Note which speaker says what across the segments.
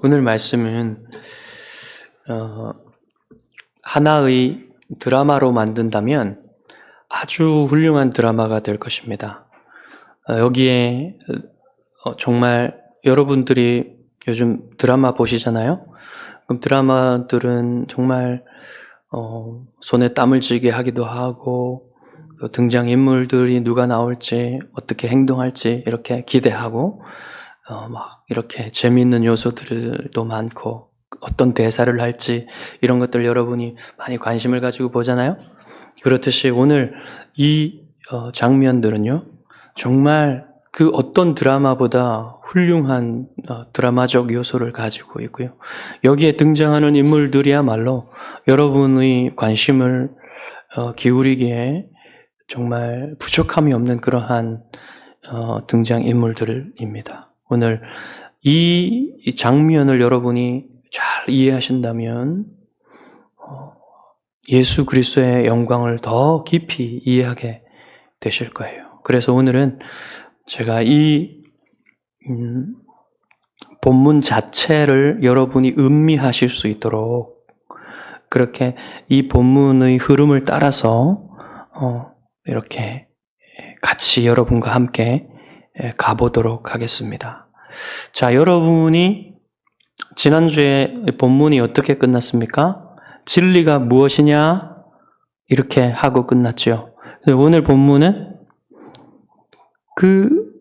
Speaker 1: 오늘 말씀은 하나의 드라마로 만든다면 아주 훌륭한 드라마가 될 것입니다. 여기에 정말 여러분들이 요즘 드라마 보시잖아요. 그럼 드라마들은 정말 손에 땀을 쥐게 하기도 하고 등장인물들이 누가 나올지 어떻게 행동할지 이렇게 기대하고 막 이렇게 재미있는 요소들도 많고 어떤 대사를 할지 이런 것들 여러분이 많이 관심을 가지고 보잖아요. 그렇듯이 오늘 이 장면들은요 정말 그 어떤 드라마보다 훌륭한 드라마적 요소를 가지고 있고요. 여기에 등장하는 인물들이야말로 여러분의 관심을 기울이기에 정말 부족함이 없는 그러한 등장인물들입니다. 오늘 이 장면을 여러분이 잘 이해하신다면 예수 그리스도의 영광을 더 깊이 이해하게 되실 거예요. 그래서 오늘은 제가 이 본문 자체를 여러분이 음미하실 수 있도록 그렇게 이 본문의 흐름을 따라서 이렇게 같이 여러분과 함께 가보도록 하겠습니다. 자, 여러분이 지난주에 본문이 어떻게 끝났습니까? 진리가 무엇이냐? 이렇게 하고 끝났죠. 오늘 본문은 그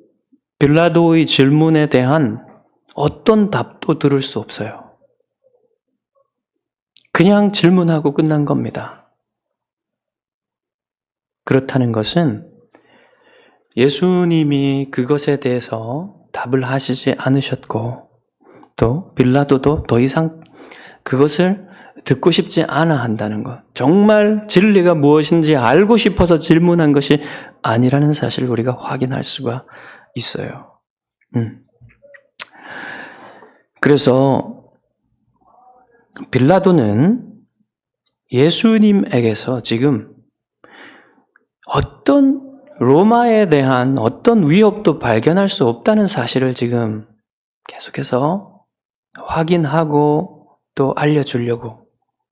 Speaker 1: 빌라도의 질문에 대한 어떤 답도 들을 수 없어요. 그냥 질문하고 끝난 겁니다. 그렇다는 것은 예수님이 그것에 대해서 답을 하시지 않으셨고 또 빌라도도 더 이상 그것을 듣고 싶지 않아 한다는 것. 정말 진리가 무엇인지 알고 싶어서 질문한 것이 아니라는 사실을 우리가 확인할 수가 있어요. 그래서 빌라도는 예수님에게서 지금 어떤 로마에 대한 어떤 위협도 발견할 수 없다는 사실을 지금 계속해서 확인하고 또 알려주려고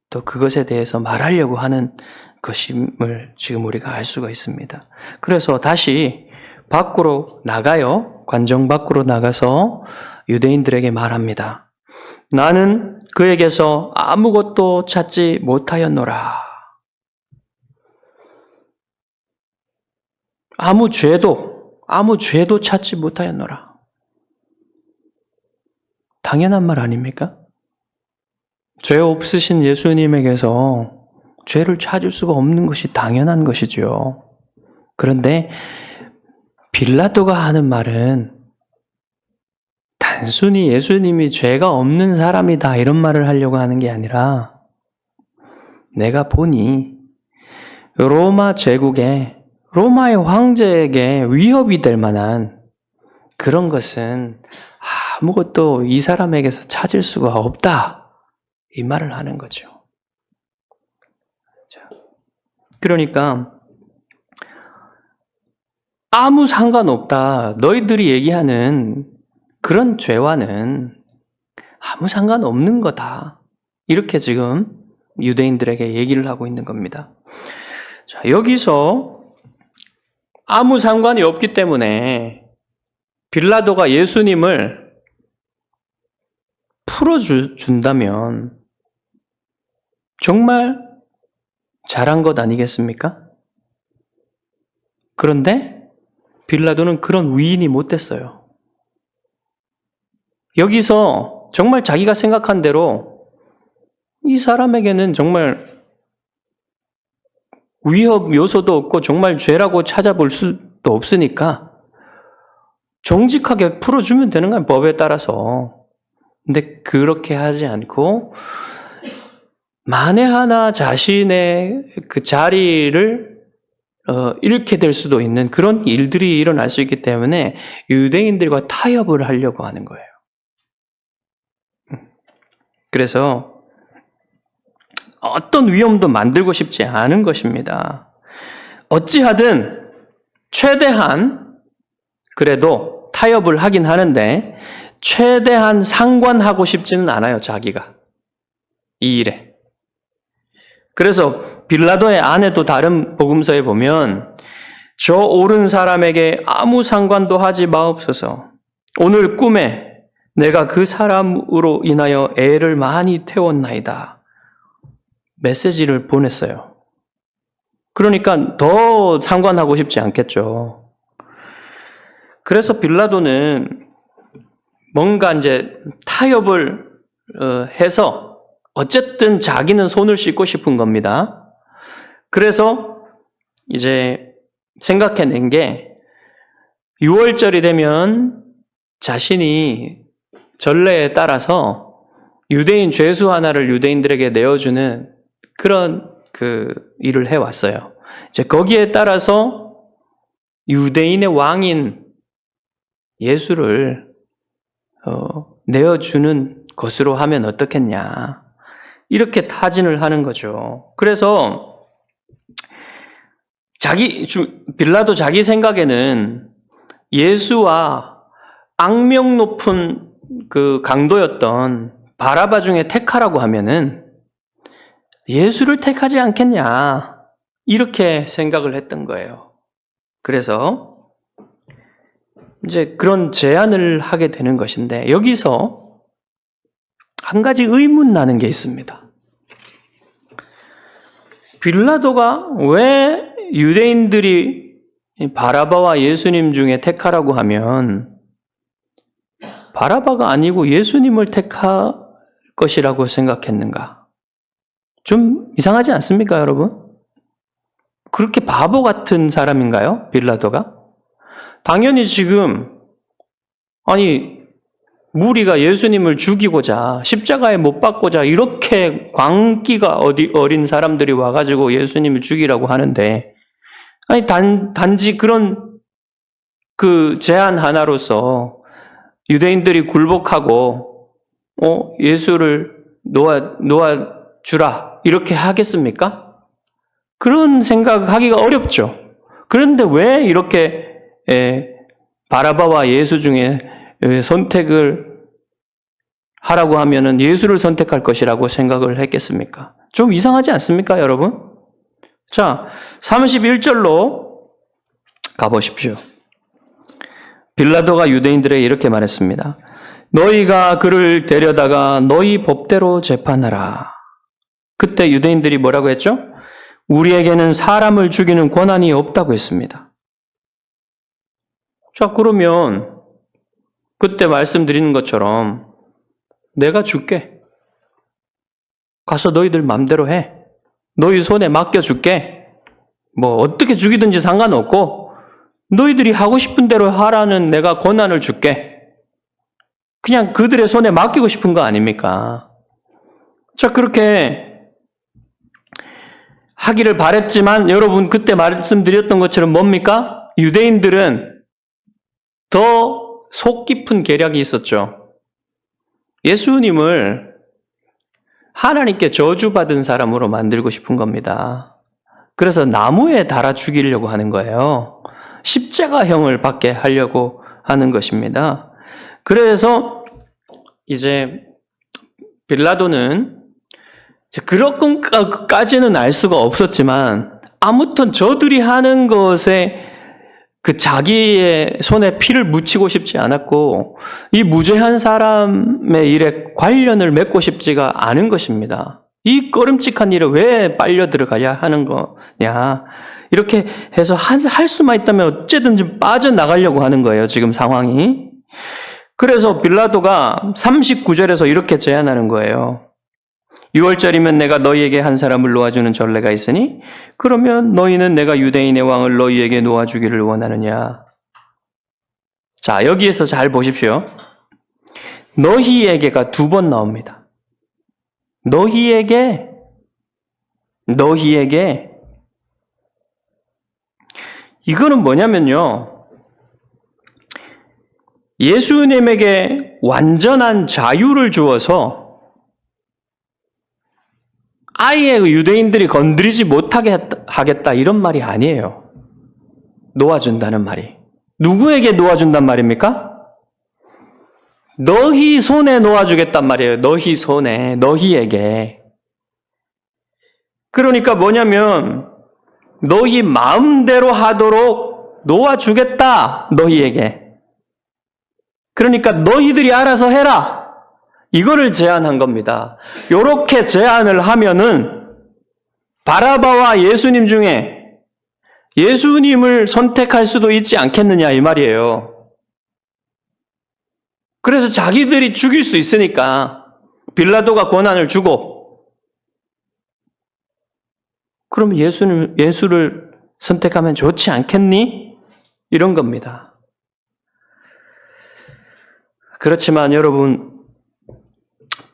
Speaker 1: 또 그것에 대해서 말하려고 하는 것임을 지금 우리가 알 수가 있습니다. 그래서 다시 밖으로 나가요. 관정 밖으로 나가서 유대인들에게 말합니다. 나는 그에게서 아무것도 찾지 못하였노라. 아무 죄도 찾지 못하였노라. 당연한 말 아닙니까? 죄 없으신 예수님에게서 죄를 찾을 수가 없는 것이 당연한 것이죠. 그런데 빌라도가 하는 말은 단순히 예수님이 죄가 없는 사람이다 이런 말을 하려고 하는 게 아니라 내가 보니 로마 제국에 로마의 황제에게 위협이 될 만한 그런 것은 아무것도 이 사람에게서 찾을 수가 없다. 이 말을 하는 거죠. 그러니까 아무 상관없다. 너희들이 얘기하는 그런 죄와는 아무 상관없는 거다. 이렇게 지금 유대인들에게 얘기를 하고 있는 겁니다. 자, 여기서 아무 상관이 없기 때문에 빌라도가 예수님을 풀어준다면 정말 잘한 것 아니겠습니까? 그런데 빌라도는 그런 위인이 못 됐어요. 여기서 정말 자기가 생각한 대로 이 사람에게는 정말 위협 요소도 없고 정말 죄라고 찾아볼 수도 없으니까 정직하게 풀어주면 되는 거예요. 법에 따라서. 근데 그렇게 하지 않고 만에 하나 자신의 그 자리를 잃게 될 수도 있는 그런 일들이 일어날 수 있기 때문에 유대인들과 타협을 하려고 하는 거예요. 그래서 어떤 위험도 만들고 싶지 않은 것입니다. 어찌하든 최대한 그래도 타협을 하긴 하는데 최대한 상관하고 싶지는 않아요, 자기가. 이 일에. 그래서 빌라도의 아내도 다른 복음서에 보면 저 옳은 사람에게 아무 상관도 하지 마옵소서. 오늘 꿈에 내가 그 사람으로 인하여 애를 많이 태웠나이다. 메시지를 보냈어요. 그러니까 더 상관하고 싶지 않겠죠. 그래서 빌라도는 뭔가 이제 타협을 해서 어쨌든 자기는 손을 씻고 싶은 겁니다. 그래서 이제 생각해낸 게 6월절이 되면 자신이 전례에 따라서 유대인 죄수 하나를 유대인들에게 내어주는 그런 일을 해왔어요. 이제 거기에 따라서 유대인의 왕인 예수를 내어주는 것으로 하면 어떻겠냐. 이렇게 타진을 하는 거죠. 그래서 빌라도 자기 생각에는 예수와 악명 높은 그 강도였던 바라바 중에 택하라고 하면은 예수를 택하지 않겠냐. 이렇게 생각을 했던 거예요. 그래서 이제 그런 제안을 하게 되는 것인데 여기서 한 가지 의문 나는 게 있습니다. 빌라도가 왜 유대인들이 바라바와 예수님 중에 택하라고 하면 바라바가 아니고 예수님을 택할 것이라고 생각했는가? 좀 이상하지 않습니까, 여러분? 그렇게 바보 같은 사람인가요, 빌라도가? 당연히 지금 무리가 예수님을 죽이고자 십자가에 못 박고자 이렇게 광기가 어린 사람들이 와가지고 예수님을 죽이라고 하는데 단지 그런 그 제안 하나로서 유대인들이 굴복하고 예수를 놓아주라 이렇게 하겠습니까? 그런 생각하기가 어렵죠. 그런데 왜 이렇게 바라바와 예수 중에 선택을 하라고 하면은 예수를 선택할 것이라고 생각을 했겠습니까? 좀 이상하지 않습니까, 여러분? 자, 31절로 가보십시오. 빌라도가 유대인들에게 이렇게 말했습니다. 너희가 그를 데려다가 너희 법대로 재판하라. 그때 유대인들이 뭐라고 했죠? 우리에게는 사람을 죽이는 권한이 없다고 했습니다. 자, 그러면 그때 말씀드리는 것처럼 내가 줄게. 가서 너희들 맘대로 해. 너희 손에 맡겨줄게. 뭐 어떻게 죽이든지 상관없고 너희들이 하고 싶은 대로 하라는 내가 권한을 줄게. 그냥 그들의 손에 맡기고 싶은 거 아닙니까? 자, 그렇게 하기를 바랬지만 여러분 그때 말씀드렸던 것처럼 뭡니까? 유대인들은 더 속 깊은 계략이 있었죠. 예수님을 하나님께 저주받은 사람으로 만들고 싶은 겁니다. 그래서 나무에 달아 죽이려고 하는 거예요. 십자가형을 받게 하려고 하는 것입니다. 그래서 이제 빌라도는 그렇게까지는 알 수가 없었지만 아무튼 저들이 하는 것에 그 자기의 손에 피를 묻히고 싶지 않았고 이 무죄한 사람의 일에 관련을 맺고 싶지가 않은 것입니다. 이 꺼림칙한 일에 왜 빨려 들어가야 하는 거냐. 이렇게 해서 할 수만 있다면 어쨌든지 빠져나가려고 하는 거예요. 지금 상황이. 그래서 빌라도가 39절에서 이렇게 제안하는 거예요. 6월절이면 내가 너희에게 한 사람을 놓아주는 전례가 있으니 그러면 너희는 내가 유대인의 왕을 너희에게 놓아주기를 원하느냐. 자, 여기에서 잘 보십시오. 너희에게가 2번 나옵니다. 너희에게 이거는 뭐냐면요. 예수님에게 완전한 자유를 주어서 아예 유대인들이 건드리지 못하게 하겠다 이런 말이 아니에요. 놓아준다는 말이. 누구에게 놓아준단 말입니까? 너희 손에 놓아주겠단 말이에요. 너희 손에, 너희에게. 그러니까 뭐냐면 너희 마음대로 하도록 놓아주겠다. 너희에게. 그러니까 너희들이 알아서 해라. 이거를 제안한 겁니다. 이렇게 제안을 하면은 바라바와 예수님 중에 예수님을 선택할 수도 있지 않겠느냐 이 말이에요. 그래서 자기들이 죽일 수 있으니까 빌라도가 권한을 주고 그럼 예수를 선택하면 좋지 않겠니? 이런 겁니다. 그렇지만 여러분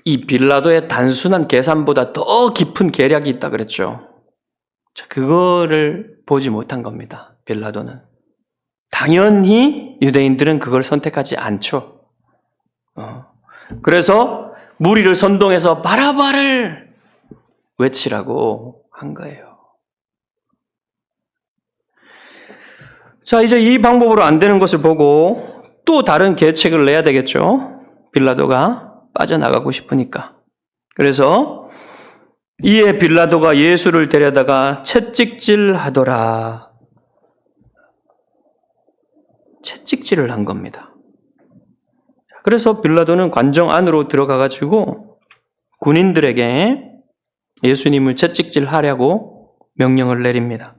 Speaker 1: 이 빌라도의 단순한 계산보다 더 깊은 계략이 있다 그랬죠. 그거를 보지 못한 겁니다. 빌라도는. 당연히 유대인들은 그걸 선택하지 않죠. 그래서 무리를 선동해서 바라바를 외치라고 한 거예요. 자, 이제 이 방법으로 안 되는 것을 보고 또 다른 계책을 내야 되겠죠. 빌라도가 빠져나가고 싶으니까. 그래서 이에 빌라도가 예수를 데려다가 채찍질하더라. 채찍질을 한 겁니다. 그래서 빌라도는 관정 안으로 들어가가지고 군인들에게 예수님을 채찍질하려고 명령을 내립니다.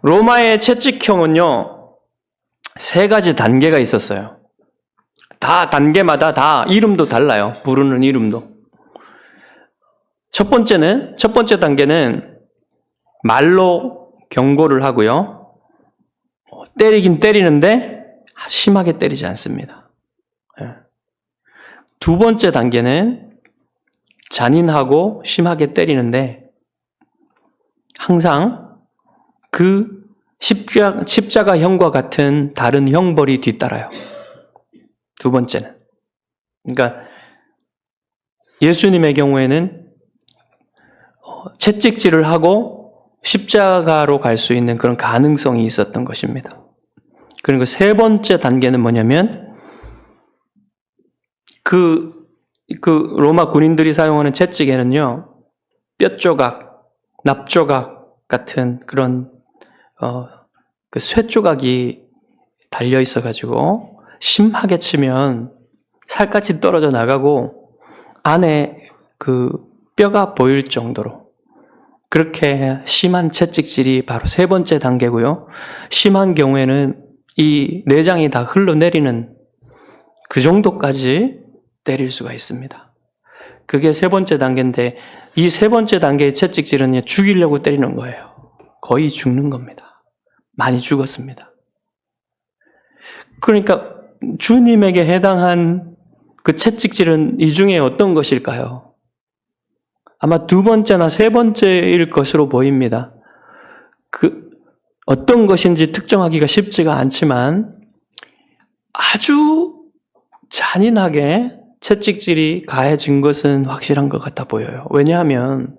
Speaker 1: 로마의 채찍형은요, 3가지 단계가 있었어요. 다 단계마다 다 이름도 달라요. 부르는 이름도. 첫 번째 단계는 말로 경고를 하고요. 때리긴 때리는데 심하게 때리지 않습니다. 두 번째 단계는 잔인하고 심하게 때리는데 항상 그 십자가형과 같은 다른 형벌이 뒤따라요. 두 번째는. 그러니까 예수님의 경우에는 채찍질을 하고 십자가로 갈 수 있는 그런 가능성이 있었던 것입니다. 그리고 3번째 단계는 뭐냐면 그 로마 군인들이 사용하는 채찍에는요, 뼈조각, 납조각 같은 그런 그 쇠조각이 달려 있어가지고 심하게 치면 살갗이 떨어져 나가고 안에 그 뼈가 보일 정도로 그렇게 심한 채찍질이 바로 3번째 단계고요. 심한 경우에는 이 내장이 다 흘러내리는 그 정도까지 때릴 수가 있습니다. 그게 3번째 단계인데 이 3번째 단계의 채찍질은 죽이려고 때리는 거예요. 거의 죽는 겁니다. 많이 죽었습니다. 그러니까 주님에게 해당한 그 채찍질은 이 중에 어떤 것일까요? 아마 2번째나 3번째일 것으로 보입니다. 어떤 것인지 특정하기가 쉽지가 않지만 아주 잔인하게 채찍질이 가해진 것은 확실한 것 같아 보여요. 왜냐하면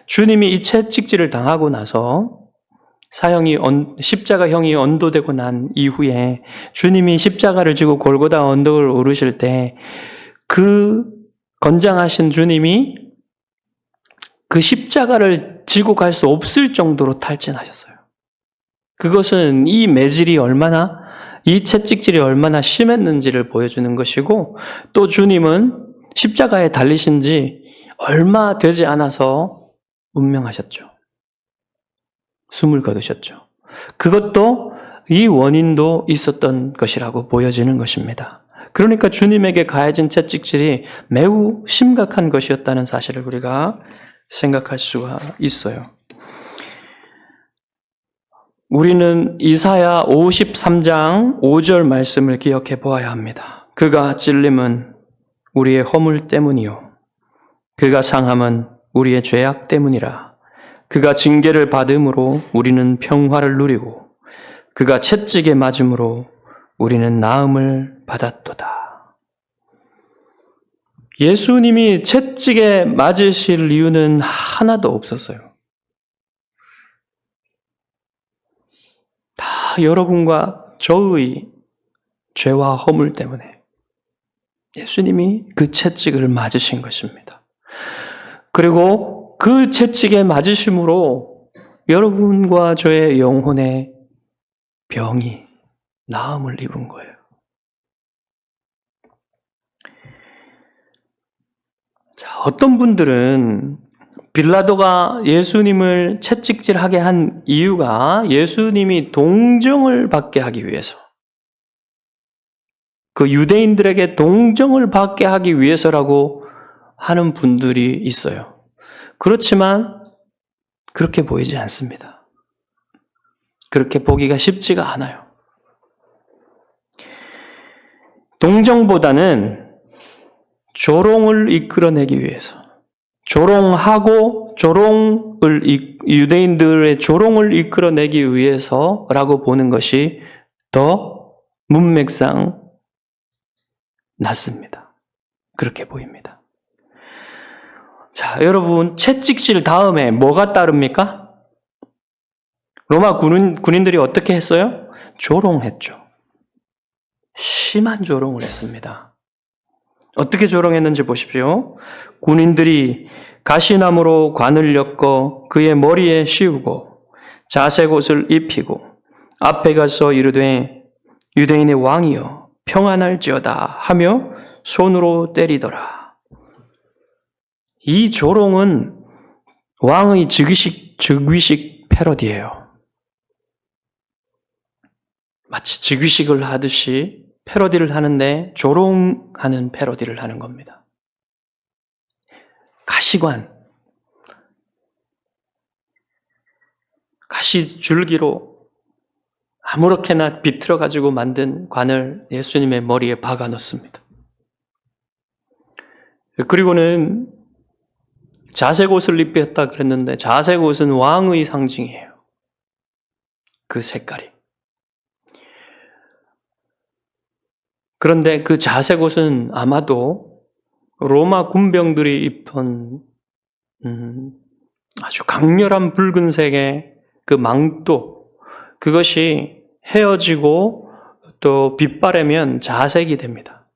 Speaker 1: 주님이 이 채찍질을 당하고 나서 십자가형이 언도되고 난 이후에 주님이 십자가를 지고 골고다 언덕을 오르실 때 그 건장하신 주님이 그 십자가를 지고 갈 수 없을 정도로 탈진하셨어요. 그것은 이 매질이 이 채찍질이 얼마나 심했는지를 보여주는 것이고 또 주님은 십자가에 달리신 지 얼마 되지 않아서 운명하셨죠. 숨을 거두셨죠. 그것도 이 원인도 있었던 것이라고 보여지는 것입니다. 그러니까 주님에게 가해진 채찍질이 매우 심각한 것이었다는 사실을 우리가 생각할 수가 있어요. 우리는 이사야 53장 5절 말씀을 기억해 보아야 합니다. 그가 찔림은 우리의 허물 때문이요 그가 상함은 우리의 죄악 때문이라. 그가 징계를 받음으로 우리는 평화를 누리고 그가 채찍에 맞음으로 우리는 나음을 받았도다. 예수님이 채찍에 맞으실 이유는 하나도 없었어요. 다 여러분과 저의 죄와 허물 때문에 예수님이 그 채찍을 맞으신 것입니다. 그리고 그 채찍에 맞으심으로 여러분과 저의 영혼의 병이 나음을 입은 거예요. 자, 어떤 분들은 빌라도가 예수님을 채찍질하게 한 이유가 예수님이 동정을 받게 하기 위해서, 그 유대인들에게 동정을 받게 하기 위해서라고 하는 분들이 있어요. 그렇지만 그렇게 보이지 않습니다. 그렇게 보기가 쉽지가 않아요. 동정보다는 조롱을 이끌어내기 위해서, 조롱하고 유대인들의 조롱을 이끌어내기 위해서라고 보는 것이 더 문맥상 낫습니다. 그렇게 보입니다. 자, 여러분, 채찍질 다음에 뭐가 따릅니까? 로마 군인들이 어떻게 했어요? 조롱했죠. 심한 조롱을 했습니다. 어떻게 조롱했는지 보십시오. 군인들이 가시나무로 관을 엮어 그의 머리에 씌우고 자색 옷을 입히고 앞에 가서 이르되 유대인의 왕이여 평안할지어다 하며 손으로 때리더라. 이 조롱은 왕의 즉위식 패러디예요. 마치 즉위식을 하듯이 패러디를 하는데 조롱하는 패러디를 하는 겁니다. 가시관, 가시줄기로 아무렇게나 비틀어가지고 만든 관을 예수님의 머리에 박아 넣습니다. 그리고는 자색 옷을 입혔다 그랬는데 자색 옷은 왕의 상징이에요. 그 색깔이. 그런데 그 자색 옷은 아마도 로마 군병들이 입던 아주 강렬한 붉은색의 그 망토, 그것이 헤어지고 또 빛바래면 자색이 됩니다.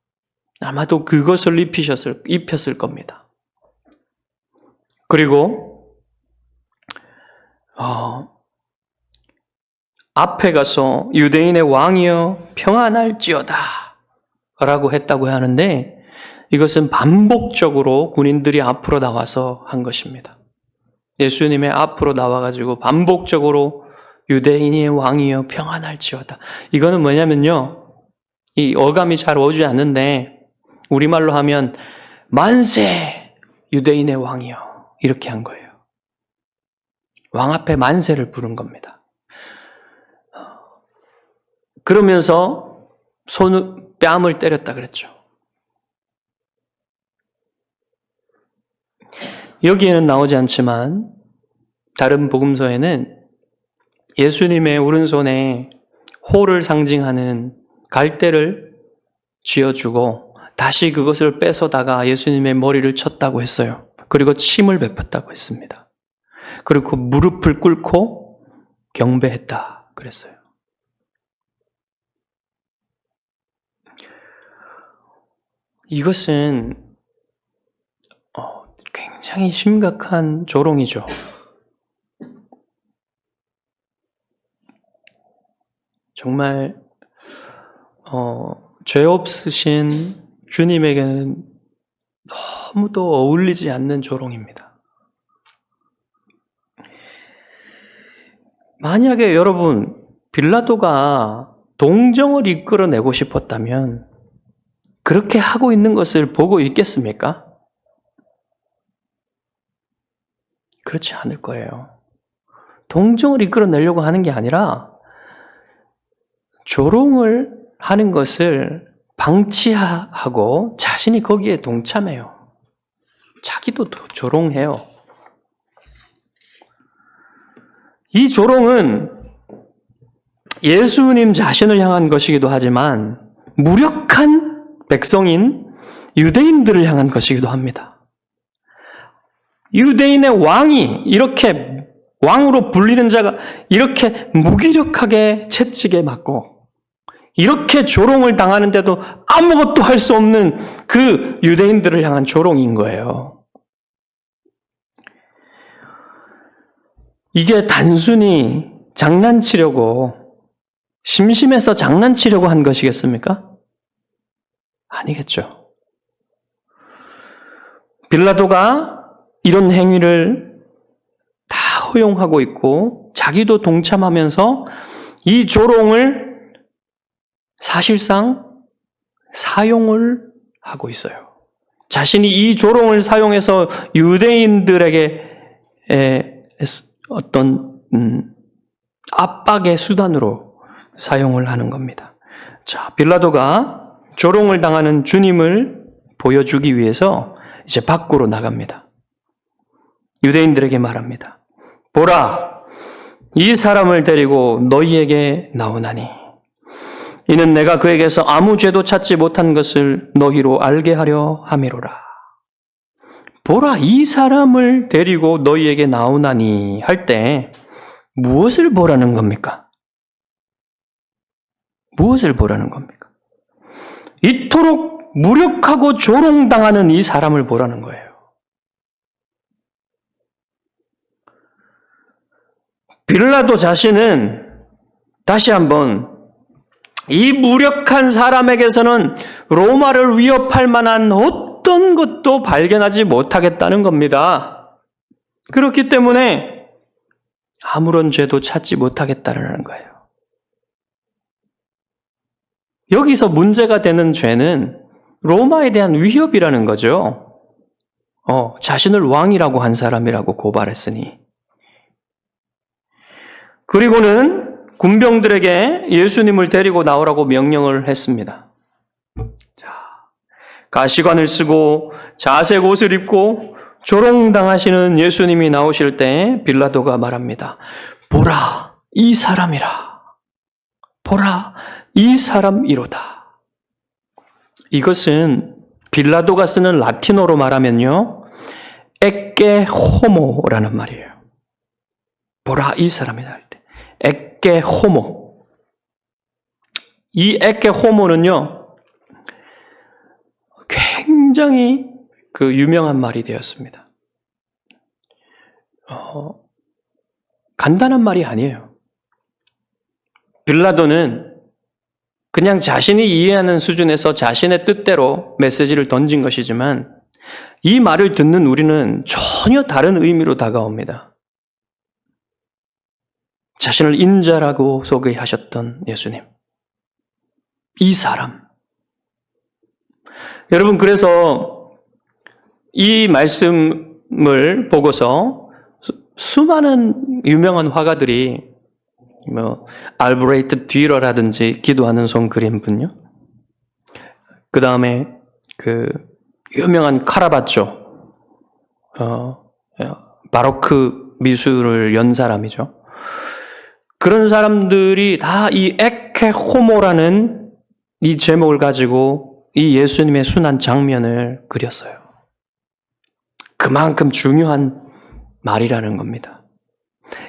Speaker 1: 아마도 그것을 입혔을 겁니다. 그리고 앞에 가서 유대인의 왕이여 평안할지어다 라고 했다고 하는데 이것은 반복적으로 군인들이 앞으로 나와서 한 것입니다. 예수님의 앞으로 나와가지고 반복적으로 유대인의 왕이여 평안할지어다. 이거는 뭐냐면요, 이 어감이 잘 오지 않는데 우리말로 하면 만세 유대인의 왕이여 이렇게 한 거예요. 왕 앞에 만세를 부른 겁니다. 그러면서 뺨을 때렸다 그랬죠. 여기에는 나오지 않지만 다른 복음서에는 예수님의 오른손에 호를 상징하는 갈대를 쥐어주고 다시 그것을 뺏어다가 예수님의 머리를 쳤다고 했어요. 그리고 침을 뱉었다고 했습니다. 그리고 무릎을 꿇고 경배했다 그랬어요. 이것은 굉장히 심각한 조롱이죠. 정말 죄 없으신 주님에게는 너무도 어울리지 않는 조롱입니다. 만약에 여러분 빌라도가 동정을 이끌어내고 싶었다면 그렇게 하고 있는 것을 보고 있겠습니까? 그렇지 않을 거예요. 동정을 이끌어내려고 하는 게 아니라 조롱을 하는 것을 방치하고 자신이 거기에 동참해요. 자기도 조롱해요. 이 조롱은 예수님 자신을 향한 것이기도 하지만 무력한 백성인 유대인들을 향한 것이기도 합니다. 유대인의 왕이 이렇게 왕으로 불리는 자가 이렇게 무기력하게 채찍에 맞고 이렇게 조롱을 당하는데도 아무것도 할 수 없는 그 유대인들을 향한 조롱인 거예요. 이게 단순히 장난치려고, 심심해서 장난치려고 한 것이겠습니까? 아니겠죠. 빌라도가 이런 행위를 다 허용하고 있고 자기도 동참하면서 이 조롱을 사실상 사용을 하고 있어요. 자신이 이 조롱을 사용해서 유대인들에게 어떤 압박의 수단으로 사용을 하는 겁니다. 자, 빌라도가 조롱을 당하는 주님을 보여주기 위해서 이제 밖으로 나갑니다. 유대인들에게 말합니다. 보라, 이 사람을 데리고 너희에게 나오나니 이는 내가 그에게서 아무 죄도 찾지 못한 것을 너희로 알게 하려 함이로라. 보라, 이 사람을 데리고 너희에게 나오나니 할 때 무엇을 보라는 겁니까? 무엇을 보라는 겁니까? 이토록 무력하고 조롱당하는 이 사람을 보라는 거예요. 빌라도 자신은 다시 한번 이 무력한 사람에게서는 로마를 위협할 만한 어떤 것도 발견하지 못하겠다는 겁니다. 그렇기 때문에 아무런 죄도 찾지 못하겠다는 거예요. 여기서 문제가 되는 죄는 로마에 대한 위협이라는 거죠. 자신을 왕이라고 한 사람이라고 고발했으니. 그리고는 군병들에게 예수님을 데리고 나오라고 명령을 했습니다. 자, 가시관을 쓰고 자색 옷을 입고 조롱당하시는 예수님이 나오실 때 빌라도가 말합니다. 보라, 이 사람이라. 보라, 이 사람이로다. 이것은 빌라도가 쓰는 라틴어로 말하면요, 에께 호모라는 말이에요. 보라, 이 사람이다 할 때. 에께 호모. 이 에께 호모는요, 굉장히 유명한 말이 되었습니다. 간단한 말이 아니에요. 빌라도는 그냥 자신이 이해하는 수준에서 자신의 뜻대로 메시지를 던진 것이지만 이 말을 듣는 우리는 전혀 다른 의미로 다가옵니다. 자신을 인자라고 소개하셨던 예수님. 이 사람. 여러분, 그래서 이 말씀을 보고서 수많은 유명한 화가들이 알브레이트 듀러라든지 기도하는 손 그린 분요. 그 다음에 유명한 카라바조, 바로크 미술을 연 사람이죠. 그런 사람들이 다 이 에케 호모라는 이 제목을 가지고 이 예수님의 순한 장면을 그렸어요. 그만큼 중요한 말이라는 겁니다.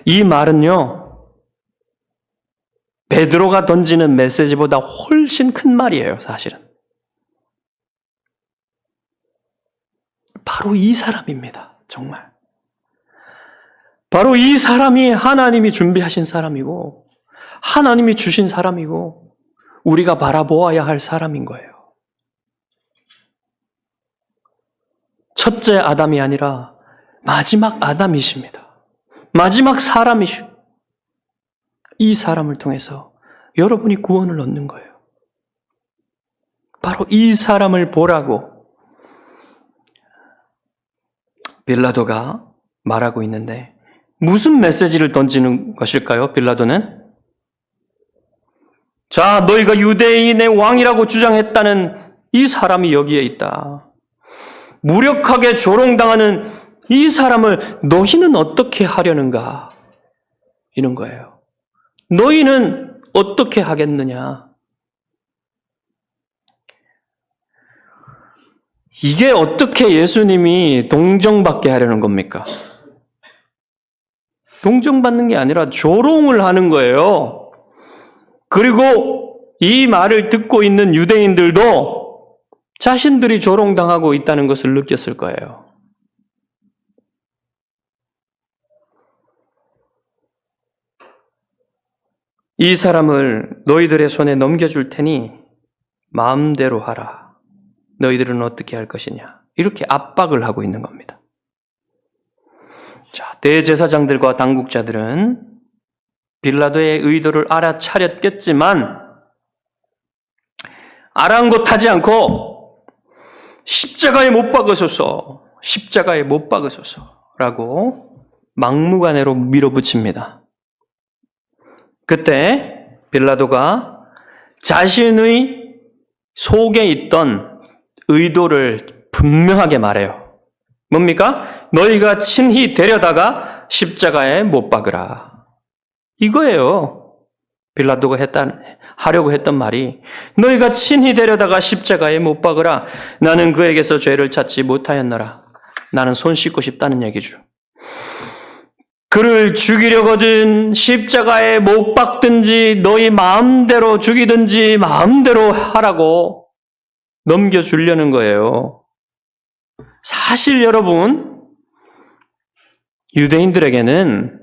Speaker 1: 이 말은요, 베드로가 던지는 메시지보다 훨씬 큰 말이에요, 사실은. 바로 이 사람입니다, 정말. 바로 이 사람이 하나님이 준비하신 사람이고, 하나님이 주신 사람이고, 우리가 바라보아야 할 사람인 거예요. 첫째 아담이 아니라 마지막 아담이십니다. 마지막 사람이시오. 이 사람을 통해서 여러분이 구원을 얻는 거예요. 바로 이 사람을 보라고 빌라도가 말하고 있는데 무슨 메시지를 던지는 것일까요? 빌라도는 자, 너희가 유대인의 왕이라고 주장했다는 이 사람이 여기에 있다. 무력하게 조롱당하는 이 사람을 너희는 어떻게 하려는가? 이런 거예요. 너희는 어떻게 하겠느냐? 이게 어떻게 예수님이 동정받게 하려는 겁니까? 동정받는 게 아니라 조롱을 하는 거예요. 그리고 이 말을 듣고 있는 유대인들도 자신들이 조롱당하고 있다는 것을 느꼈을 거예요. 이 사람을 너희들의 손에 넘겨줄 테니 마음대로 하라. 너희들은 어떻게 할 것이냐. 이렇게 압박을 하고 있는 겁니다. 자, 대제사장들과 당국자들은 빌라도의 의도를 알아차렸겠지만 아랑곳하지 않고 십자가에 못 박으소서, 십자가에 못 박으소서라고 막무가내로 밀어붙입니다. 그때 빌라도가 자신의 속에 있던 의도를 분명하게 말해요. 뭡니까? 너희가 친히 데려다가 십자가에 못 박으라. 이거예요. 빌라도가 하려고 했던 말이 너희가 친히 데려다가 십자가에 못 박으라. 나는 그에게서 죄를 찾지 못하였노라. 나는 손 씻고 싶다는 얘기죠. 그를 죽이려거든 십자가에 못 박든지 너희 마음대로 죽이든지 마음대로 하라고 넘겨주려는 거예요. 사실 여러분, 유대인들에게는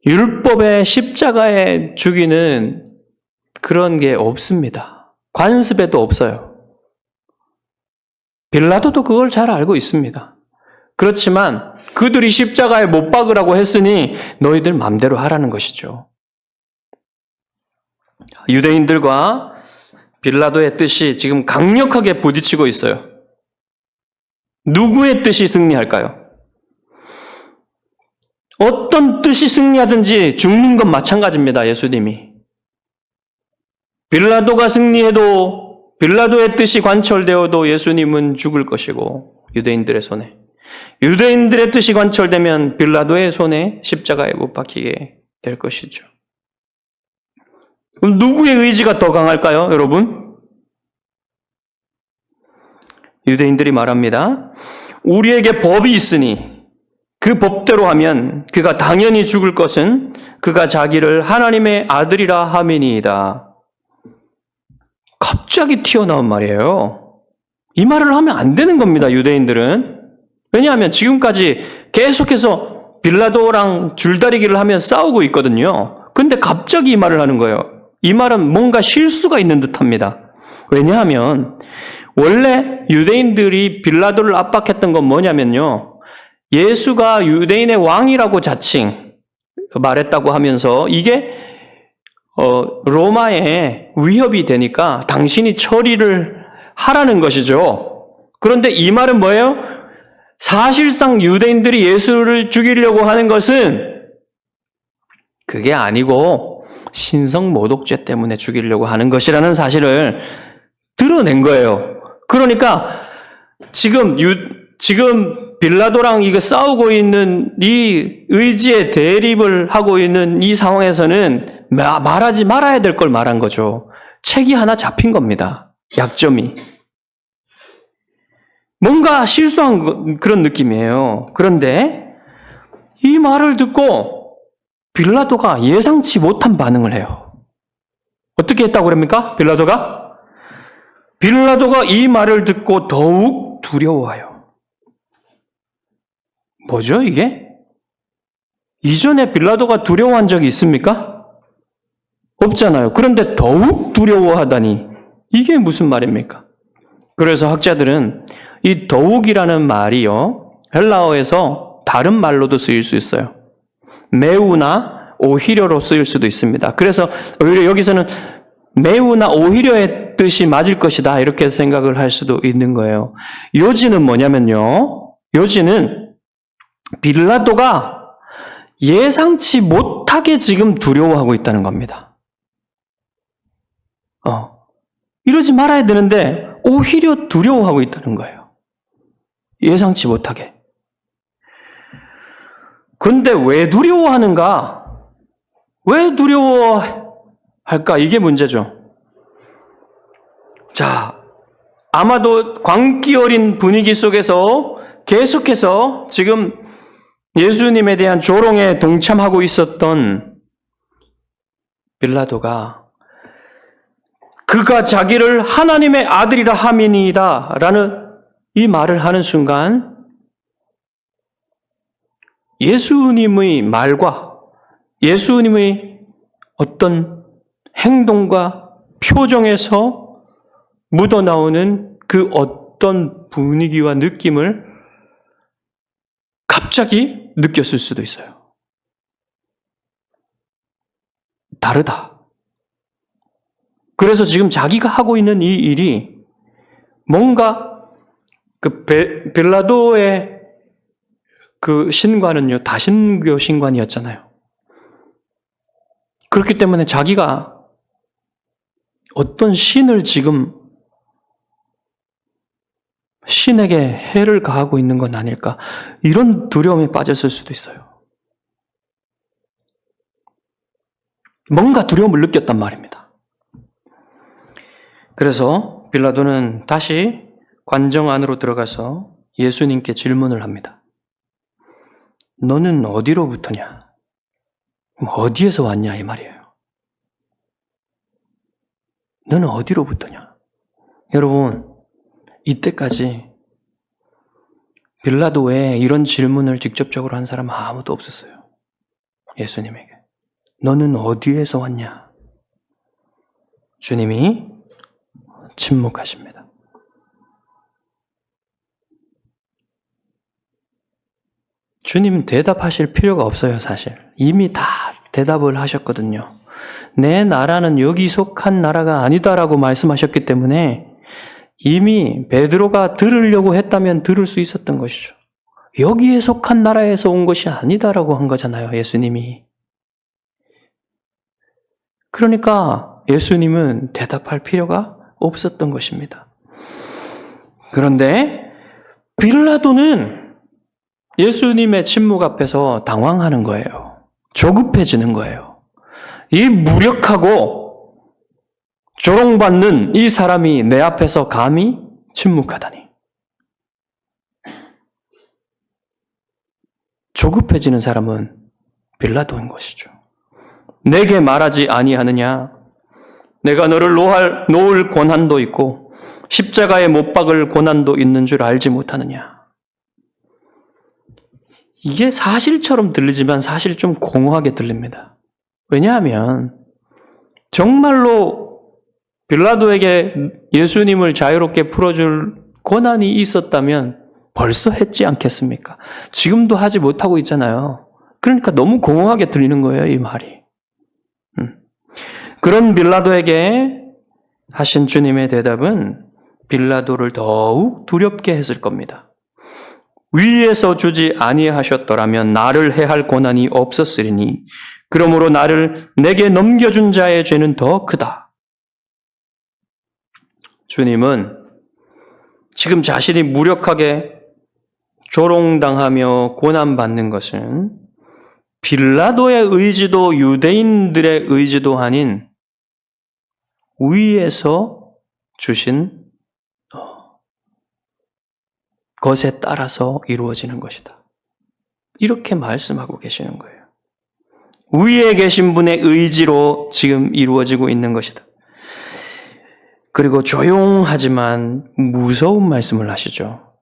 Speaker 1: 율법의 십자가에 죽이는 그런 게 없습니다. 관습에도 없어요. 빌라도도 그걸 잘 알고 있습니다. 그렇지만 그들이 십자가에 못 박으라고 했으니 너희들 마음대로 하라는 것이죠. 유대인들과 빌라도의 뜻이 지금 강력하게 부딪히고 있어요. 누구의 뜻이 승리할까요? 어떤 뜻이 승리하든지 죽는 건 마찬가지입니다. 예수님이. 빌라도가 승리해도 빌라도의 뜻이 관철되어도 예수님은 죽을 것이고 유대인들의 손에. 유대인들의 뜻이 관철되면 빌라도의 손에 십자가에 못 박히게 될 것이죠. 그럼 누구의 의지가 더 강할까요, 여러분? 유대인들이 말합니다. 우리에게 법이 있으니 그 법대로 하면 그가 당연히 죽을 것은 그가 자기를 하나님의 아들이라 함이니이다. 갑자기 튀어나온 말이에요. 이 말을 하면 안 되는 겁니다, 유대인들은. 왜냐하면 지금까지 계속해서 빌라도랑 줄다리기를 하며 싸우고 있거든요. 근데 갑자기 이 말을 하는 거예요. 이 말은 뭔가 실수가 있는 듯합니다. 왜냐하면 원래 유대인들이 빌라도를 압박했던 건 뭐냐면요. 예수가 유대인의 왕이라고 자칭 말했다고 하면서 이게 로마에 위협이 되니까 당신이 처리를 하라는 것이죠. 그런데 이 말은 뭐예요? 사실상 유대인들이 예수를 죽이려고 하는 것은 그게 아니고 신성모독죄 때문에 죽이려고 하는 것이라는 사실을 드러낸 거예요. 그러니까 지금 빌라도랑 이거 싸우고 있는 이 의지의 대립을 하고 있는 이 상황에서는 말하지 말아야 될 걸 말한 거죠. 책이 하나 잡힌 겁니다. 약점이. 뭔가 실수한 그런 느낌이에요. 그런데 이 말을 듣고 빌라도가 예상치 못한 반응을 해요. 어떻게 했다고 그럽니까? 빌라도가 이 말을 듣고 더욱 두려워해요. 뭐죠, 이게? 이전에 빌라도가 두려워한 적이 있습니까? 없잖아요. 그런데 더욱 두려워하다니 이게 무슨 말입니까? 그래서 학자들은 이 더욱이라는 말이요, 헬라어에서 다른 말로도 쓰일 수 있어요. 매우나 오히려로 쓰일 수도 있습니다. 그래서 오히려 여기서는 매우나 오히려의 뜻이 맞을 것이다 이렇게 생각을 할 수도 있는 거예요. 요지는 뭐냐면요, 요지는 빌라도가 예상치 못하게 지금 두려워하고 있다는 겁니다. 이러지 말아야 되는데 오히려 두려워하고 있다는 거예요. 예상치 못하게. 근데 왜 두려워하는가? 왜 두려워할까? 이게 문제죠. 자, 아마도 광기 어린 분위기 속에서 계속해서 지금 예수님에 대한 조롱에 동참하고 있었던 빌라도가 그가 자기를 하나님의 아들이라 함이니이다 라는 이 말을 하는 순간 예수님의 말과 예수님의 어떤 행동과 표정에서 묻어나오는 그 어떤 분위기와 느낌을 갑자기 느꼈을 수도 있어요. 다르다. 그래서 지금 자기가 하고 있는 이 일이 뭔가 그 빌라도의 그 신관은요, 다신교 신관이었잖아요. 그렇기 때문에 자기가 어떤 신을 지금 신에게 해를 가하고 있는 건 아닐까, 이런 두려움에 빠졌을 수도 있어요. 뭔가 두려움을 느꼈단 말입니다. 그래서 빌라도는 다시 관정 안으로 들어가서 예수님께 질문을 합니다. 너는 어디로부터냐? 어디에서 왔냐? 이 말이에요. 너는 어디로부터냐? 여러분, 이때까지 빌라도 외에 이런 질문을 직접적으로 한 사람은 아무도 없었어요. 예수님에게. 너는 어디에서 왔냐? 주님이 침묵하십니다. 주님 대답하실 필요가 없어요, 사실. 이미 다 대답을 하셨거든요. 내 나라는 여기 속한 나라가 아니다라고 말씀하셨기 때문에 이미 베드로가 들으려고 했다면 들을 수 있었던 것이죠. 여기에 속한 나라에서 온 것이 아니다라고 한 거잖아요, 예수님이. 그러니까 예수님은 대답할 필요가 없었던 것입니다. 그런데 빌라도는 예수님의 침묵 앞에서 당황하는 거예요. 조급해지는 거예요. 이 무력하고 조롱받는 이 사람이 내 앞에서 감히 침묵하다니. 조급해지는 사람은 빌라도인 것이죠. 내게 말하지 아니하느냐? 내가 너를 놓을 권한도 있고 십자가에 못 박을 권한도 있는 줄 알지 못하느냐? 이게 사실처럼 들리지만 사실 좀 공허하게 들립니다. 왜냐하면 정말로 빌라도에게 예수님을 자유롭게 풀어줄 권한이 있었다면 벌써 했지 않겠습니까? 지금도 하지 못하고 있잖아요. 그러니까 너무 공허하게 들리는 거예요, 이 말이. 그런 빌라도에게 하신 주님의 대답은 빌라도를 더욱 두렵게 했을 겁니다. 위에서 주지 아니하셨더라면 나를 해할 권한이 없었으리니 그러므로 나를 내게 넘겨준 자의 죄는 더 크다. 주님은 지금 자신이 무력하게 조롱당하며 고난받는 것은 빌라도의 의지도 유대인들의 의지도 아닌 위에서 주신 것에 따라서 이루어지는 것이다. 이렇게 말씀하고 계시는 거예요. 위에 계신 분의 의지로 지금 이루어지고 있는 것이다. 그리고 조용하지만 무서운 말씀을 하시죠.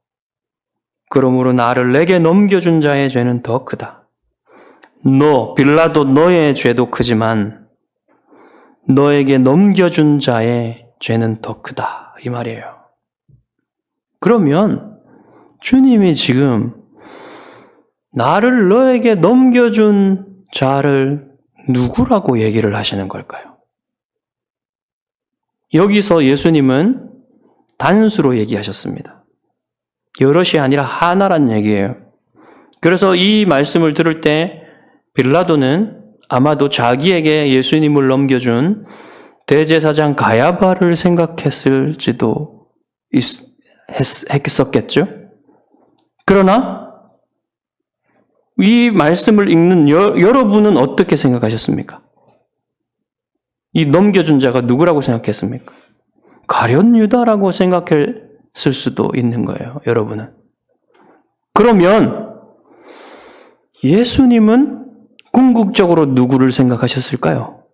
Speaker 1: 그러므로 나를 내게 넘겨준 자의 죄는 더 크다. 빌라도 너의 죄도 크지만 너에게 넘겨준 자의 죄는 더 크다. 이 말이에요. 그러면 주님이 지금 나를 너에게 넘겨준 자를 누구라고 얘기를 하시는 걸까요? 여기서 예수님은 단수로 얘기하셨습니다. 여럿이 아니라 하나란 얘기예요. 그래서 이 말씀을 들을 때 빌라도는 아마도 자기에게 예수님을 넘겨준 대제사장 가야바를 생각했을지도 했었겠죠? 그러나 이 말씀을 읽는 여러분은 어떻게 생각하셨습니까? 이 넘겨준 자가 누구라고 생각했습니까? 가룟 유다라고 생각했을 수도 있는 거예요, 여러분은. 그러면 예수님은 궁극적으로 누구를 생각하셨을까요?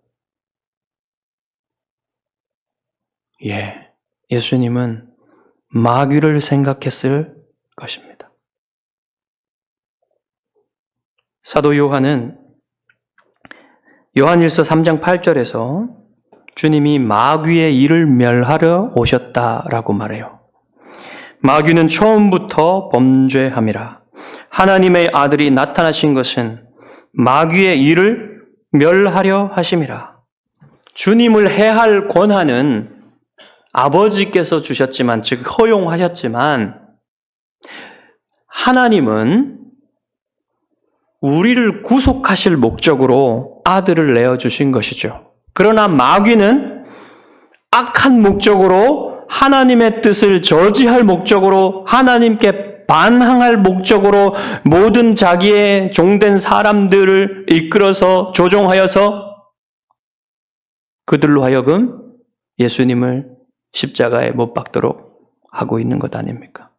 Speaker 1: 예수님은 마귀를 생각했을 것입니다. 사도 요한은 요한일서 3장 8절에서 주님이 마귀의 일을 멸하러 오셨다라고 말해요. 마귀는 처음부터 범죄함이라. 하나님의 아들이 나타나신 것은 마귀의 일을 멸하려 하심이라. 주님을 해할 권한은 아버지께서 주셨지만, 즉 허용하셨지만, 하나님은 우리를 구속하실 목적으로 아들을 내어주신 것이죠. 그러나 마귀는 악한 목적으로, 하나님의 뜻을 저지할 목적으로, 하나님께 반항할 목적으로 모든 자기의 종된 사람들을 이끌어서 조종하여서 그들로 하여금 예수님을 십자가에 못 박도록 하고 있는 것 아닙니까?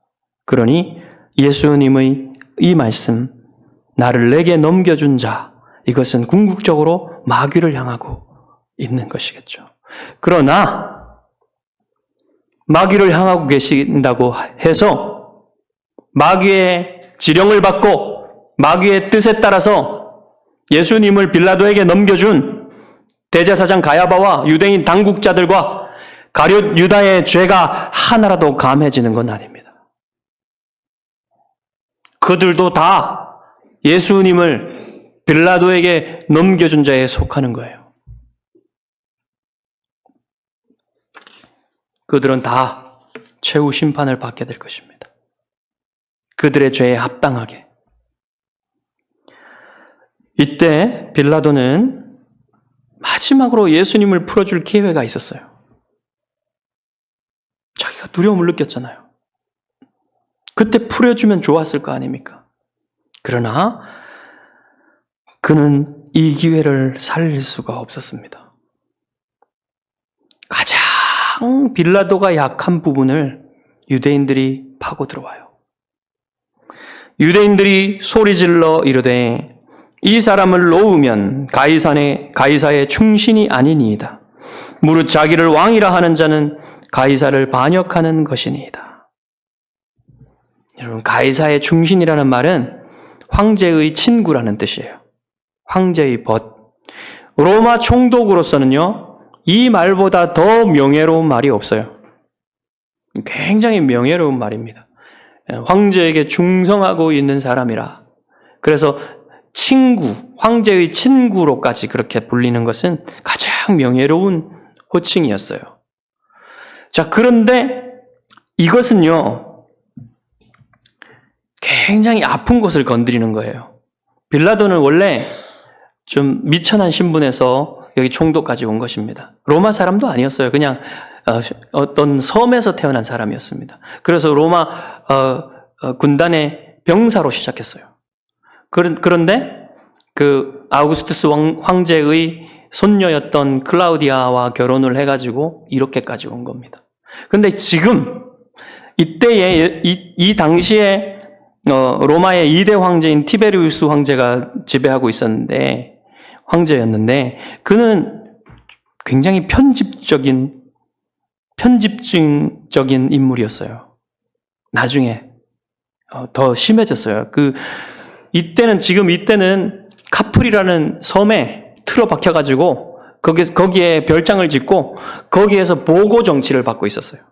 Speaker 1: 그러니 예수님의 이 말씀, 나를 내게 넘겨준 자, 이것은 궁극적으로 마귀를 향하고 있는 것이겠죠. 그러나 마귀를 향하고 계신다고 해서 마귀의 지령을 받고 마귀의 뜻에 따라서 예수님을 빌라도에게 넘겨준 대제사장 가야바와 유대인 당국자들과 가룟 유다의 죄가 하나라도 감해지는 건 아닙니다. 그들도 다 예수님을 빌라도에게 넘겨준 자에 속하는 거예요. 그들은 다 최후 심판을 받게 될 것입니다. 그들의 죄에 합당하게. 이때 빌라도는 마지막으로 예수님을 풀어줄 기회가 있었어요. 자기가 두려움을 느꼈잖아요. 그때 풀어주면 좋았을 거 아닙니까? 그러나 그는 이 기회를 살릴 수가 없었습니다. 가장 빌라도가 약한 부분을 유대인들이 파고 들어와요. 유대인들이 소리질러 이르되 이 사람을 놓으면 가이사의 충신이 아니니이다. 무릇 자기를 왕이라 하는 자는 가이사를 반역하는 것이니이다. 여러분, 가이사의 충신이라는 말은 황제의 친구라는 뜻이에요. 황제의 벗. 로마 총독으로서는요, 이 말보다 더 명예로운 말이 없어요. 굉장히 명예로운 말입니다. 황제에게 충성하고 있는 사람이라. 그래서 친구, 황제의 친구로까지 그렇게 불리는 것은 가장 명예로운 호칭이었어요. 자, 그런데 이것은요, 굉장히 아픈 곳을 건드리는 거예요. 빌라도는 원래 좀 미천한 신분에서 여기 총독까지 온 것입니다. 로마 사람도 아니었어요. 그냥 어떤 섬에서 태어난 사람이었습니다. 그래서 로마 군단의 병사로 시작했어요. 그런데 그 아우구스투스 황제의 손녀였던 클라우디아와 결혼을 해가지고 이렇게까지 온 겁니다. 근데 지금 이때에 이 당시에 로마의 2대 황제인 티베리우스 황제가 지배하고 있었는데, 황제였는데, 그는 굉장히 편집증적인 인물이었어요. 나중에 더 심해졌어요. 이때는 카프리라는 섬에 틀어박혀가지고 거기에 별장을 짓고 거기에서 보고 정치를 받고 있었어요.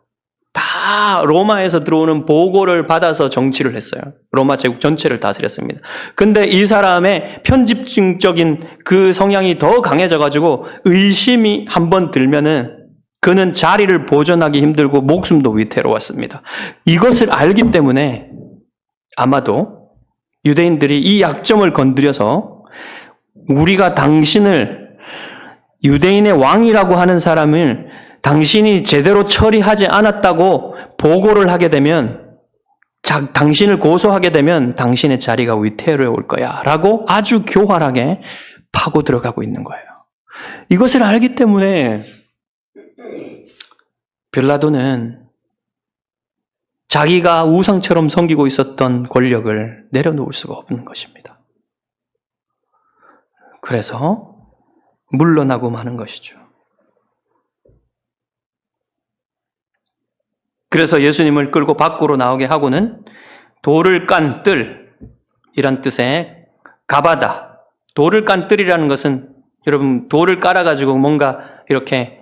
Speaker 1: 다 로마에서 들어오는 보고를 받아서 정치를 했어요. 로마 제국 전체를 다스렸습니다. 근데 이 사람의 편집증적인 그 성향이 더 강해져가지고 의심이 한번 들면은 그는 자리를 보존하기 힘들고 목숨도 위태로웠습니다. 이것을 알기 때문에 아마도 유대인들이 이 약점을 건드려서 우리가 당신을 유대인의 왕이라고 하는 사람을 당신이 제대로 처리하지 않았다고 보고를 하게 되면, 당신을 고소하게 되면 당신의 자리가 위태로울 거야 라고 아주 교활하게 파고 들어가고 있는 거예요. 이것을 알기 때문에 빌라도는 자기가 우상처럼 섬기고 있었던 권력을 내려놓을 수가 없는 것입니다. 그래서 물러나고 마는 것이죠. 그래서 예수님을 끌고 밖으로 나오게 하고는 돌을 깐 뜰이란 뜻의 가바다. 돌을 깐 뜰이라는 것은 여러분 돌을 깔아가지고 뭔가 이렇게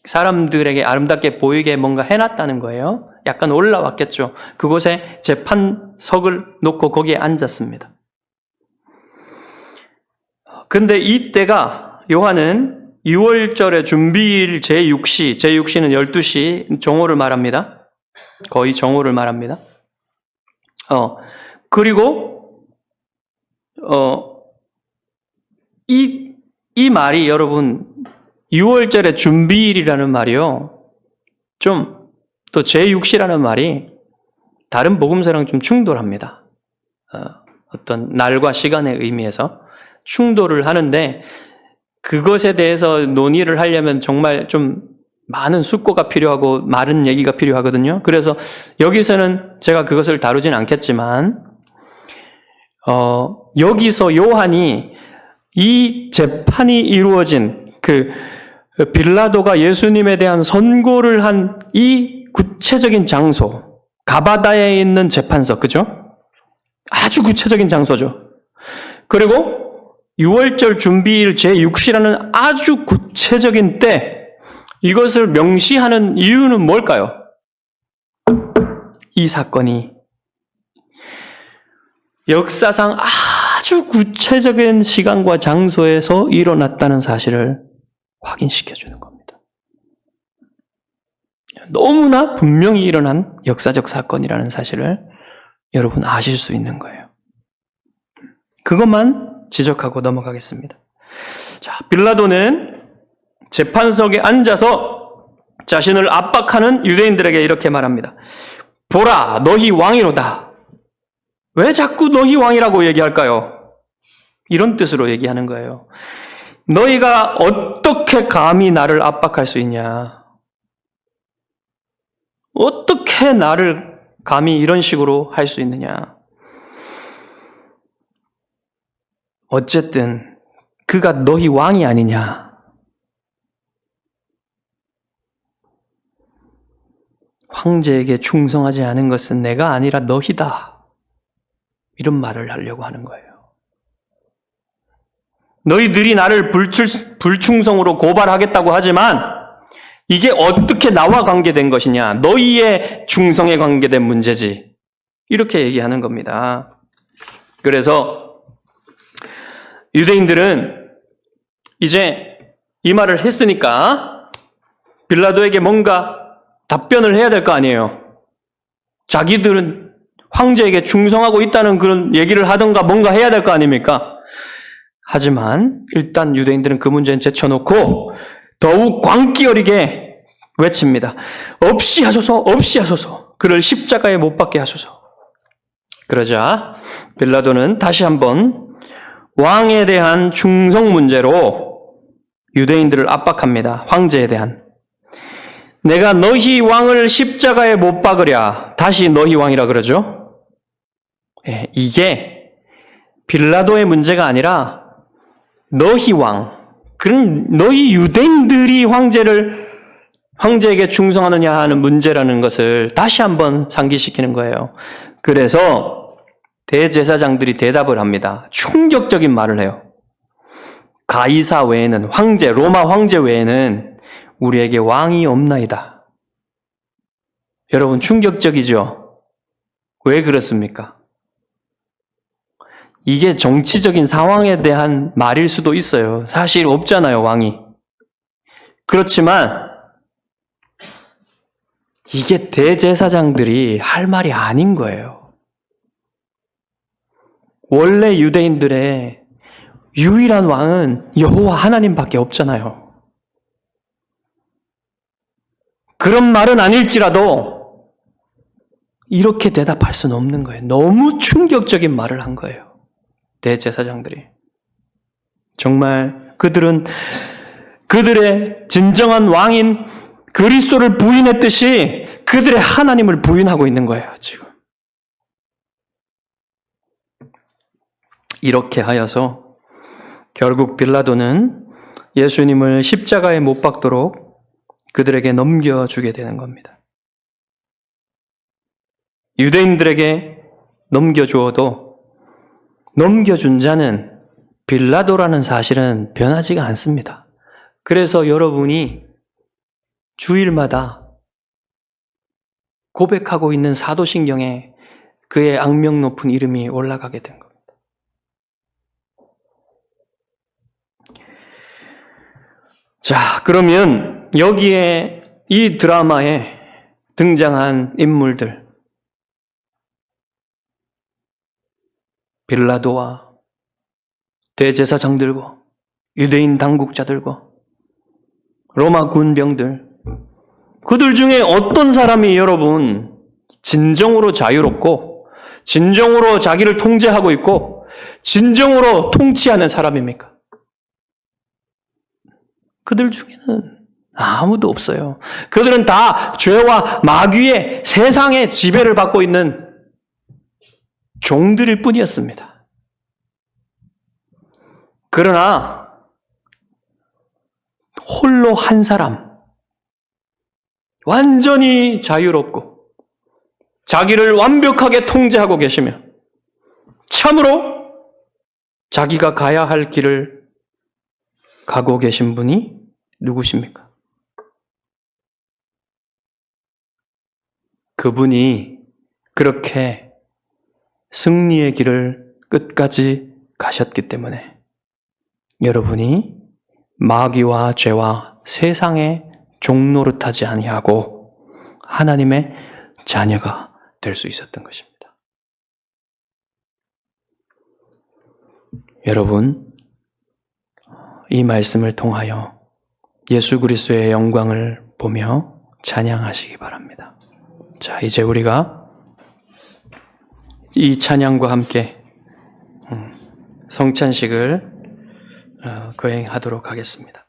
Speaker 1: 사람들에게 아름답게 보이게 뭔가 해놨다는 거예요. 약간 올라왔겠죠. 그곳에 재판석을 놓고 거기에 앉았습니다. 근데 이때가 요한은 6월절의 준비일 제6시, 제6시는 12시 정오를 말합니다. 거의 정오를 말합니다. 그리고 이 말이 여러분 6월절의 준비일이라는 말이요. 좀 또 제6시라는 말이 다른 복음서랑 좀 충돌합니다. 어떤 날과 시간의 의미에서 충돌을 하는데 그것에 대해서 논의를 하려면 정말 좀 많은 숙고가 필요하고 많은 얘기가 필요하거든요. 그래서 여기서는 제가 그것을 다루진 않겠지만 여기서 요한이 이 재판이 이루어진 빌라도가 예수님에 대한 선고를 한 이 구체적인 장소, 가바다에 있는 재판석, 그죠? 아주 구체적인 장소죠. 그리고 6월절 준비일 제6시라는 아주 구체적인 때, 이것을 명시하는 이유는 뭘까요? 이 사건이 역사상 아주 구체적인 시간과 장소에서 일어났다는 사실을 확인시켜주는 겁니다. 너무나 분명히 일어난 역사적 사건이라는 사실을 여러분 아실 수 있는 거예요. 그것만 지적하고 넘어가겠습니다. 자, 빌라도는 재판석에 앉아서 자신을 압박하는 유대인들에게 이렇게 말합니다. 보라, 너희 왕이로다. 왜 자꾸 너희 왕이라고 얘기할까요? 이런 뜻으로 얘기하는 거예요. 너희가 어떻게 감히 나를 압박할 수 있냐? 어떻게 나를 감히 이런 식으로 할 수 있느냐? 어쨌든 그가 너희 왕이 아니냐? 황제에게 충성하지 않은 것은 내가 아니라 너희다. 이런 말을 하려고 하는 거예요. 너희들이 나를 불충성으로 고발하겠다고 하지만 이게 어떻게 나와 관계된 것이냐? 너희의 충성에 관계된 문제지. 이렇게 얘기하는 겁니다. 그래서 유대인들은 이제 이 말을 했으니까 빌라도에게 뭔가 답변을 해야 될 거 아니에요. 자기들은 황제에게 충성하고 있다는 그런 얘기를 하던가 뭔가 해야 될 거 아닙니까? 하지만 일단 유대인들은 그 문제는 제쳐놓고 더욱 광기 어리게 외칩니다. 없이 하소서, 없이 하소서. 그를 십자가에 못 박게 하소서. 그러자 빌라도는 다시 한번 왕에 대한 충성 문제로 유대인들을 압박합니다. 황제에 대한. 내가 너희 왕을 십자가에 못 박으랴. 다시 너희 왕이라 그러죠. 이게 빌라도의 문제가 아니라 너희 왕, 그런 너희 유대인들이 황제에게 충성하느냐 하는 문제라는 것을 다시 한번 상기시키는 거예요. 그래서 대제사장들이 대답을 합니다. 충격적인 말을 해요. 가이사 외에는 로마 황제 외에는 우리에게 왕이 없나이다. 여러분 충격적이죠? 왜 그렇습니까? 이게 정치적인 상황에 대한 말일 수도 있어요. 사실 없잖아요, 왕이. 그렇지만 이게 대제사장들이 할 말이 아닌 거예요. 원래 유대인들의 유일한 왕은 여호와 하나님밖에 없잖아요. 그런 말은 아닐지라도 이렇게 대답할 수는 없는 거예요. 너무 충격적인 말을 한 거예요. 대제사장들이. 정말 그들은 그들의 진정한 왕인 그리스도를 부인했듯이 그들의 하나님을 부인하고 있는 거예요, 지금. 이렇게 하여서 결국 빌라도는 예수님을 십자가에 못 박도록 그들에게 넘겨주게 되는 겁니다. 유대인들에게 넘겨주어도 넘겨준 자는 빌라도라는 사실은 변하지가 않습니다. 그래서 여러분이 주일마다 고백하고 있는 사도신경에 그의 악명 높은 이름이 올라가게 된 겁니다. 자, 그러면 여기에 이 드라마에 등장한 인물들, 빌라도와 대제사장들과 유대인 당국자들과 로마 군병들, 그들 중에 어떤 사람이 여러분 진정으로 자유롭고 진정으로 자기를 통제하고 있고 진정으로 통치하는 사람입니까? 그들 중에는 아무도 없어요. 그들은 다 죄와 마귀의 세상의 지배를 받고 있는 종들일 뿐이었습니다. 그러나 홀로 한 사람, 완전히 자유롭고 자기를 완벽하게 통제하고 계시며 참으로 자기가 가야 할 길을 가고 계신 분이 누구십니까? 그분이 그렇게 승리의 길을 끝까지 가셨기 때문에 여러분이 마귀와 죄와 세상의 종노릇하지 아니하고 하나님의 자녀가 될 수 있었던 것입니다. 여러분, 이 말씀을 통하여 예수 그리스도의 영광을 보며 찬양하시기 바랍니다. 자, 이제 우리가 이 찬양과 함께 성찬식을 거행하도록 하겠습니다.